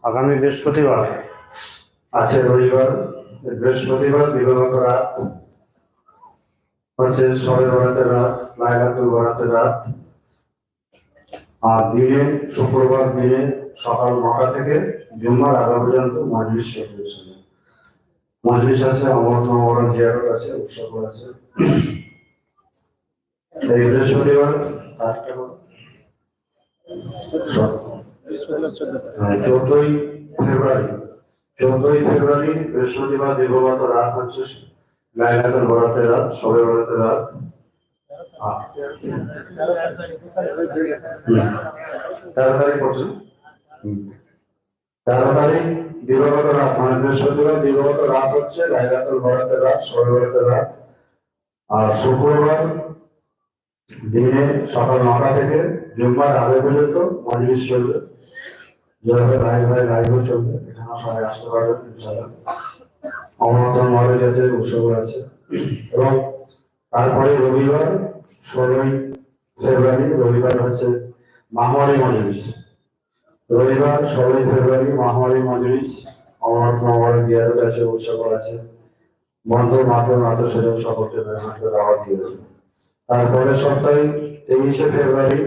আগামী বৃহস্পতিবার আছে রবিবার। বৃহস্পতিবার দিবাগত রাত হচ্ছে শবে বরাতের রাত, লাইলাতুল বরাতের রাত। আর দিনে শুক্রবার দিনে সকাল 9টা থেকে জুম্মার আগে পর্যন্ত মজলিস চলছে। মজলিস আছে, অমর জিয়ারত আছে, উৎসব আছে। এই বৃহস্পতিবার 14ই ফেব্রুয়ারি বৃহস্পতিবার দিবাগত রাত হচ্ছে লাইলাতুল বরাতের রাত, শবে বরাতের রাত। 13 তারিখ পড়ছে। 13 তারিখ দিবাগত রাত, মানে বৃহস্পতিবার দিবাগত রাত হচ্ছে লাইলাতুল বরাতের রাত, শবে বরাতের রাত। আর শুক্রবার দিনে সকাল 9টা থেকে জুম্মার আগে পর্যন্ত মজলিস চলবে। যেভাবে লাইভও চলবে, এখানে সবাই আসতে পারবেন ইনশাআল্লাহ। অমরতন মহারাজ আছে, উৎসব আছে। এবং তারপরে রবিবার 16ই ফেব্রুয়ারি রবিবার হচ্ছে মাহওয়ারি মজলিস। রবিবার 16ই ফেব্রুয়ারি মাহওয়ারি মজলিস, অমরতন মহারাজ জিয়ারত আছে, উৎসব আছে। বন্ধু মাধ্যম আত্মস্বজন সকলকে দাওয়াত দিয়ে দেবে। তারপরে সপ্তাহে 23শে ফেব্রুয়ারি